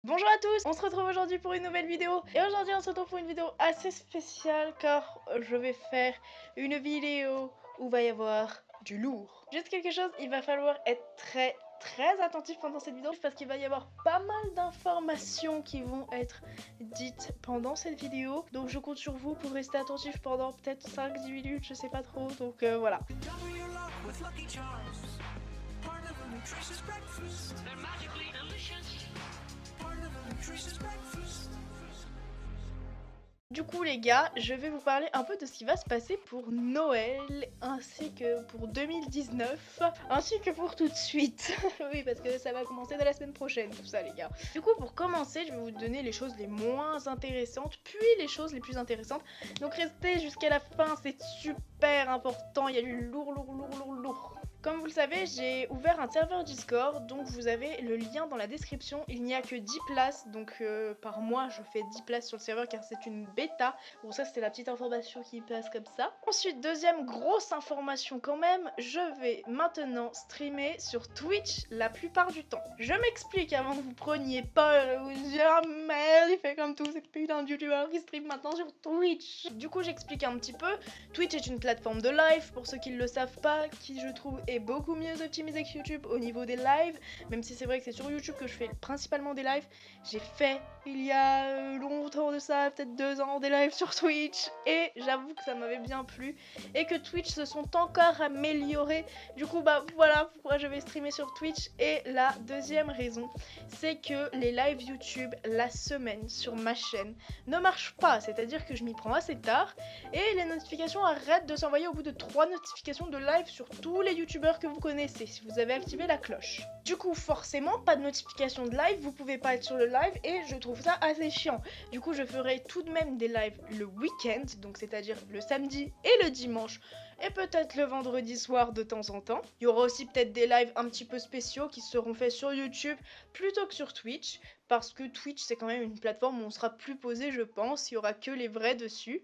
Bonjour à tous, on se retrouve aujourd'hui pour une nouvelle vidéo. Et aujourd'hui on se retrouve pour une vidéo assez spéciale car je vais faire une vidéo où va y avoir du lourd. Juste quelque chose, il va falloir être très attentif pendant cette vidéo parce qu'il va y avoir pas mal d'informations qui vont être dites pendant cette vidéo. Donc je compte sur vous pour rester attentif pendant peut-être 5-10 minutes, je sais pas trop, donc voilà. Du coup les gars, je vais vous parler un peu de ce qui va se passer pour Noël, ainsi que pour 2019, ainsi que pour tout de suite. Oui, parce que ça va commencer dès la semaine prochaine, tout ça les gars. Du coup, pour commencer, je vais vous donner les choses les moins intéressantes, puis les choses les plus intéressantes. Donc restez jusqu'à la fin, c'est super important, il y a du lourd. Comme vous le savez, j'ai ouvert un serveur Discord, donc vous avez le lien dans la description. Il n'y a que 10 places, donc par mois je fais 10 places sur le serveur car c'est une bêta. Bon, ça c'était la petite information qui passe comme ça. Ensuite, deuxième grosse information quand même, je vais maintenant streamer sur Twitch la plupart du temps. Je m'explique avant que vous preniez pas vous dire ah merde, il fait comme tous ces putains de youtubeurs qui stream maintenant sur Twitch. Du coup, j'explique un petit peu. Twitch est une plateforme de live, pour ceux qui ne le savent pas, qui je trouve est beaucoup mieux optimisée que YouTube au niveau des lives, même si c'est vrai que c'est sur YouTube que je fais principalement des lives. J'ai fait il y a longtemps de ça, peut-être 2 ans, des lives sur Twitch, et j'avoue que ça m'avait bien plu, et que Twitch se sont encore améliorés. Du coup, bah voilà pourquoi je vais streamer sur Twitch. Et la deuxième raison, c'est que les lives YouTube la semaine sur ma chaîne ne marchent pas, c'est-à-dire que je m'y prends assez tard, et les notifications arrêtent de s'envoyer au bout de 3 notifications de live sur tous les youtubeurs que vous connaissez si vous avez activé la cloche. Du coup, forcément, pas de notification de live, vous pouvez pas être sur le live, et je trouve ça assez chiant. Du coup, je ferai tout de même des lives le week-end, donc c'est-à-dire le samedi et le dimanche, et peut-être le vendredi soir de temps en temps. Il y aura aussi peut-être des lives un petit peu spéciaux qui seront faits sur YouTube plutôt que sur Twitch, parce que Twitch c'est quand même une plateforme où on sera plus posé, je pense, il y aura que les vrais dessus.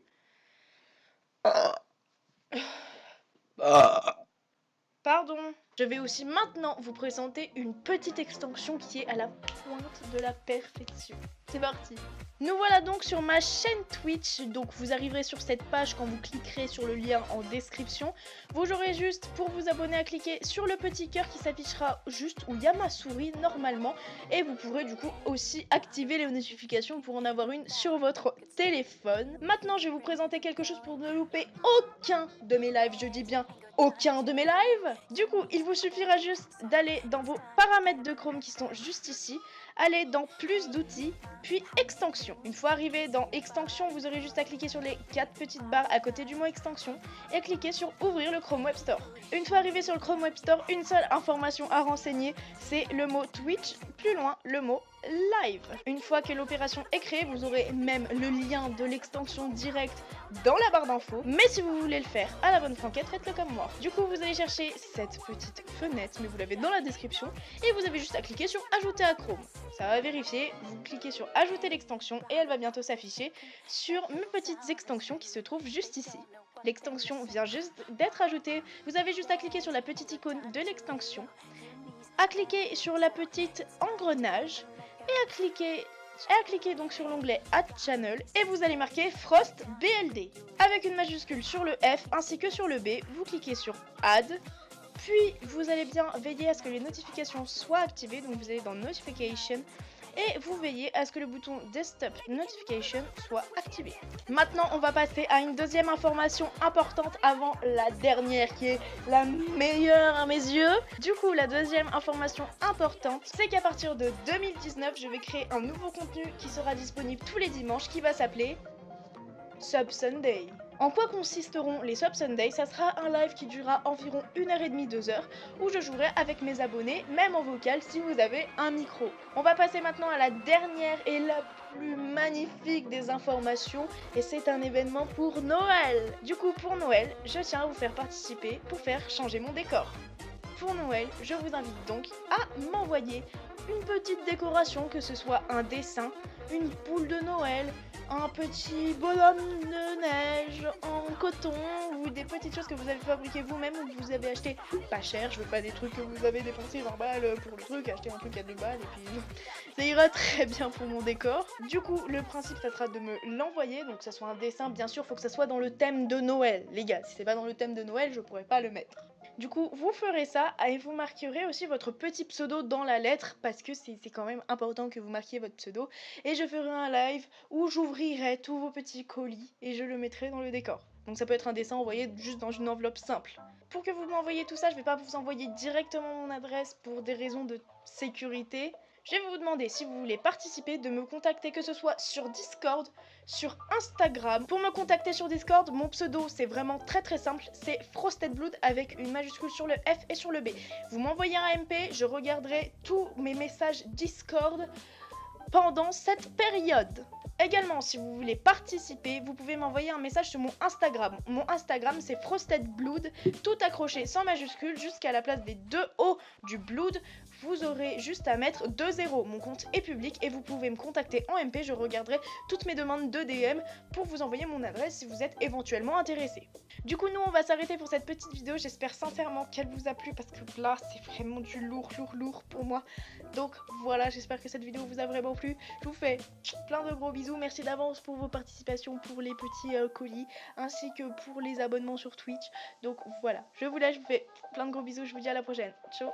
Pardon. Je vais aussi maintenant vous présenter une petite extension qui est à la pointe de la perfection. C'est parti. Nous voilà donc sur ma chaîne Twitch, donc vous arriverez sur cette page quand vous cliquerez sur le lien en description. Vous aurez juste pour vous abonner à cliquer sur le petit cœur qui s'affichera juste où il y a ma souris normalement, et vous pourrez du coup aussi activer les notifications pour en avoir une sur votre téléphone. Maintenant je vais vous présenter quelque chose pour ne louper aucun de mes lives, je dis bien aucun de mes lives. Du coup, il vous suffira juste d'aller dans vos paramètres de Chrome qui sont juste ici, aller dans plus d'outils, puis extension. Une fois arrivé dans extension, vous aurez juste à cliquer sur les 4 petites barres à côté du mot extension et cliquer sur ouvrir le Chrome Web Store. Une fois arrivé sur le Chrome Web Store, une seule information à renseigner, c'est le mot Twitch, plus loin le mot live. Une fois que l'opération est créée, vous aurez même le lien de l'extension directe dans la barre d'infos. Mais si vous voulez le faire à la bonne franquette, faites-le comme moi. Du coup, vous allez chercher cette petite fenêtre, mais vous l'avez dans la description, et vous avez juste à cliquer sur ajouter à Chrome. Ça va vérifier, vous cliquez sur ajouter l'extension et elle va bientôt s'afficher sur mes petites extensions qui se trouvent juste ici. L'extension vient juste d'être ajoutée, vous avez juste à cliquer sur la petite icône de l'extension, à cliquer sur la petite engrenage, et à cliquer donc sur l'onglet Add Channel, et vous allez marquer Frost BLD. Avec une majuscule sur le F ainsi que sur le B, vous cliquez sur Add, puis vous allez bien veiller à ce que les notifications soient activées, donc vous allez dans Notification, et vous veillez à ce que le bouton Desktop Notification soit activé. Maintenant, on va passer à une deuxième information importante avant la dernière, qui est la meilleure à mes yeux. Du coup, la deuxième information importante, c'est qu'à partir de 2019, je vais créer un nouveau contenu qui sera disponible tous les dimanches, qui va s'appeler Sub Sunday. En quoi consisteront les Sub Sunday? Ça sera un live qui durera environ 1h30, 2h, où je jouerai avec mes abonnés, même en vocal si vous avez un micro. On va passer maintenant à la dernière et la plus magnifique des informations, et c'est un événement pour Noël. Du coup, pour Noël, je tiens à vous faire participer pour faire changer mon décor. Pour Noël, je vous invite donc à m'envoyer une petite décoration, que ce soit un dessin, une boule de Noël, un petit bonhomme de neige en coton ou des petites choses que vous avez fabriquées vous-même ou que vous avez acheté pas cher. Je veux pas des trucs que vous avez dépensé 20 balles pour le truc, acheter un truc à 2 balles et puis ça ira très bien pour mon décor. Du coup, le principe ça sera de me l'envoyer, donc que ça soit un dessin, bien sûr, faut que ça soit dans le thème de Noël. Les gars, si c'est pas dans le thème de Noël, je pourrais pas le mettre. Du coup, vous ferez ça et vous marquerez aussi votre petit pseudo dans la lettre parce que c'est quand même important que vous marquiez votre pseudo. Et je ferai un live où j'ouvrirai tous vos petits colis et je le mettrai dans le décor. Donc ça peut être un dessin envoyé juste dans une enveloppe simple. Pour que vous m'envoyiez tout ça, je ne vais pas vous envoyer directement mon adresse pour des raisons de sécurité. Je vais vous demander, si vous voulez participer, de me contacter, que ce soit sur Discord, sur Instagram. Pour me contacter sur Discord, mon pseudo c'est vraiment très simple, c'est FrostedBlood avec une majuscule sur le F et sur le B. Vous m'envoyez un MP, je regarderai tous mes messages Discord pendant cette période. Également, si vous voulez participer, vous pouvez m'envoyer un message sur mon Instagram. Mon Instagram, c'est FrostedBlood, tout accroché sans majuscule jusqu'à la place des 2 O du Blood. Vous aurez juste à mettre 2 0. Mon compte est public et vous pouvez me contacter en MP. Je regarderai toutes mes demandes de DM pour vous envoyer mon adresse si vous êtes éventuellement intéressé. Du coup, nous, on va s'arrêter pour cette petite vidéo. J'espère sincèrement qu'elle vous a plu parce que là, c'est vraiment du lourd pour moi. Donc voilà, j'espère que cette vidéo vous a vraiment plu. Je vous fais plein de gros bisous. Merci d'avance pour vos participations, pour les petits colis, ainsi que pour les abonnements sur Twitch. Donc voilà, je vous laisse, je vous fais plein de gros bisous. Je vous dis à la prochaine. Ciao.